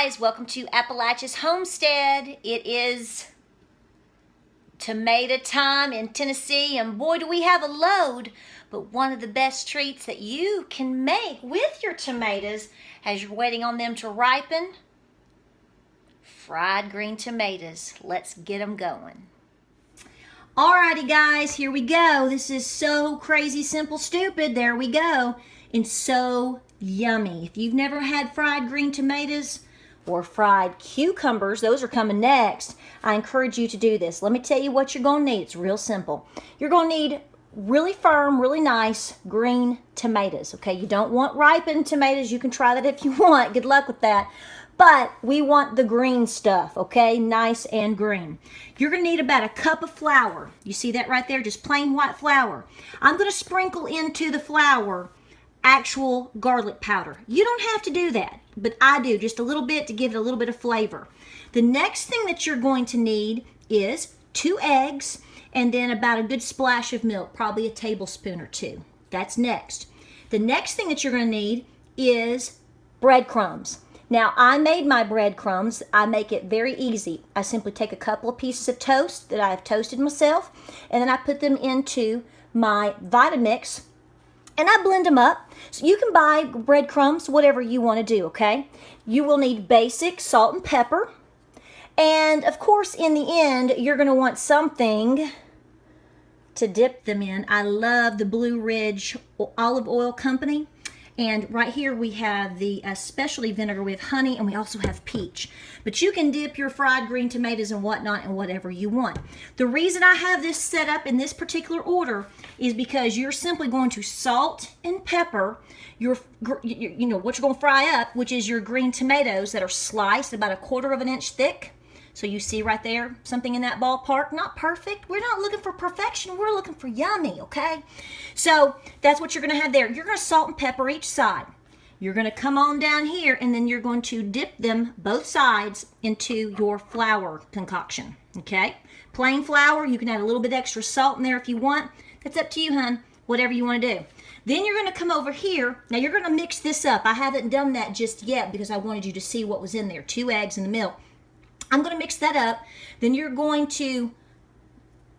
guys, welcome to Appalachia's Homestead. It is tomato time in Tennessee, and boy do we have a load. But one of the best treats that you can make with your tomatoes as you're waiting on them to ripen, fried green tomatoes. Let's get them going. Alrighty guys, here we go. This is so crazy, simple, stupid. There we go. And so yummy. If you've never had fried green tomatoes or fried cucumbers, those are coming next. I encourage you to do this. Let me tell you what you're going to need. It's real simple. You're going to need really firm, really nice green tomatoes. Okay, you don't want ripened tomatoes. You can try that if you want. Good luck with that. But we want the green stuff, okay? Nice and green. You're going to need about a cup of flour. You see that right there? Just plain white flour. I'm going to sprinkle into the flour actual garlic powder. You don't have to do that, but I do just a little bit to give it a little bit of flavor. The next thing that you're going to need is 2 eggs and then about a good splash of milk, probably a tablespoon or 2. That's next. The next thing that you're going to need is breadcrumbs. Now, I made my breadcrumbs. I make it very easy. I simply take a couple of pieces of toast that I have toasted myself, and then I put them into my Vitamix, and I blend them up. So you can buy breadcrumbs, whatever you want to do, okay? You will need basic salt and pepper. And, of course, in the end, you're going to want something to dip them in. I love the Blue Ridge Olive Oil Company. And right here we have the specialty vinegar. We have honey and we also have peach. But you can dip your fried green tomatoes and whatnot in whatever you want. The reason I have this set up in this particular order is because you're simply going to salt and pepper your what you're going to fry up, which is your green tomatoes that are sliced about 1/4 inch thick. So you see right there, something in that ballpark. Not perfect. We're not looking for perfection. We're looking for yummy, okay? So that's what you're going to have there. You're going to salt and pepper each side. You're going to come on down here, and then you're going to dip them, both sides, into your flour concoction, okay? Plain flour. You can add a little bit extra salt in there if you want. That's up to you, hon. Whatever you want to do. Then you're going to come over here. Now you're going to mix this up. I haven't done that just yet because I wanted you to see what was in there. 2 eggs and the milk. I'm going to mix that up. Then you're going to,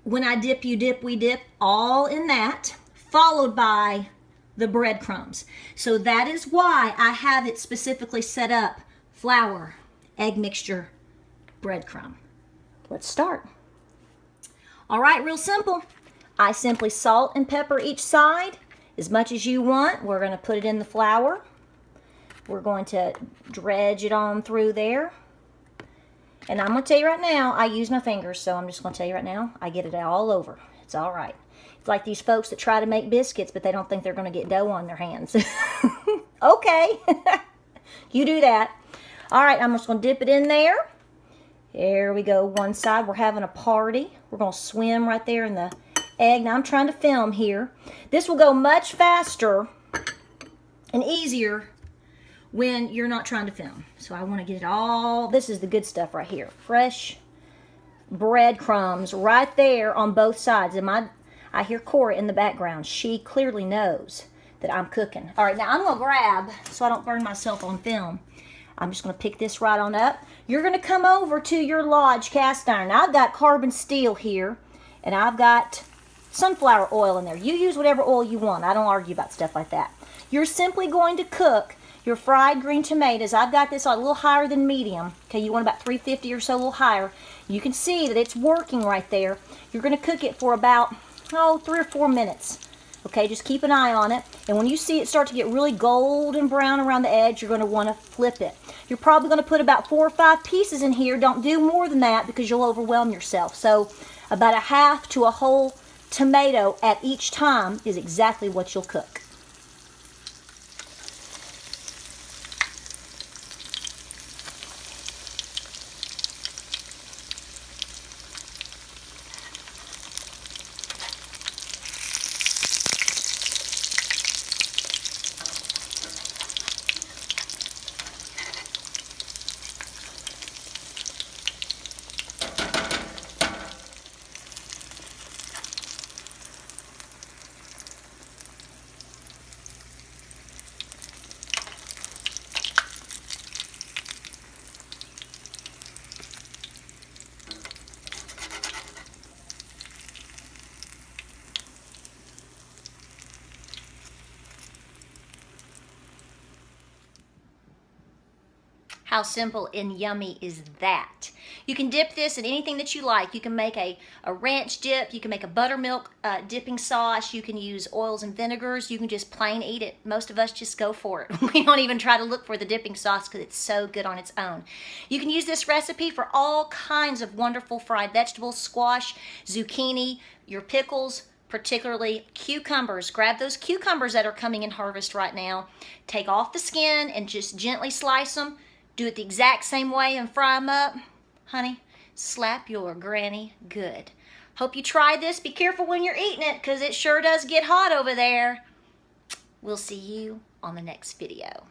when I dip, you dip, we dip, all in that, followed by the breadcrumbs. So that is why I have it specifically set up. Flour, egg mixture, breadcrumb. Let's start. All right, real simple. I simply salt and pepper each side as much as you want. We're going to put it in the flour. We're going to dredge it on through there. And I'm going to tell you right now, I use my fingers, so I'm just going to tell you right now, I get it all over. It's all right. It's like these folks that try to make biscuits, but they don't think they're going to get dough on their hands. Okay. You do that. All right, I'm just going to dip it in there. There we go, one side. We're having a party. We're going to swim right there in the egg. Now, I'm trying to film here. This will go much faster and easier when you're not trying to film. So I want to get it all, this is the good stuff right here. Fresh breadcrumbs right there on both sides. And I hear Cora in the background. She clearly knows that I'm cooking. All right, now I'm going to grab, so I don't burn myself on film, I'm just going to pick this right on up. You're going to come over to your Lodge cast iron. Now I've got carbon steel here, and I've got sunflower oil in there. You use whatever oil you want. I don't argue about stuff like that. You're simply going to cook your fried green tomatoes. I've got this a little higher than medium. Okay, you want about 350 or so, a little higher. You can see that it's working right there. You're going to cook it for about, 3 or 4 minutes. Okay, just keep an eye on it. And when you see it start to get really golden brown around the edge, you're going to want to flip it. You're probably going to put about 4 or 5 pieces in here. Don't do more than that because you'll overwhelm yourself. So about a half to a whole tomato at each time is exactly what you'll cook. How simple and yummy is that? You can dip this in anything that you like. You can make a ranch dip. You can make a buttermilk dipping sauce. You can use oils and vinegars. You can just plain eat it. Most of us just go for it. We don't even try to look for the dipping sauce because it's so good on its own. You can use this recipe for all kinds of wonderful fried vegetables, squash, zucchini, your pickles, particularly cucumbers. Grab those cucumbers that are coming in harvest right now. Take off the skin and just gently slice them. Do it the exact same way and fry them up. Honey, slap your granny good. Hope you try this. Be careful when you're eating it because it sure does get hot over there. We'll see you on the next video.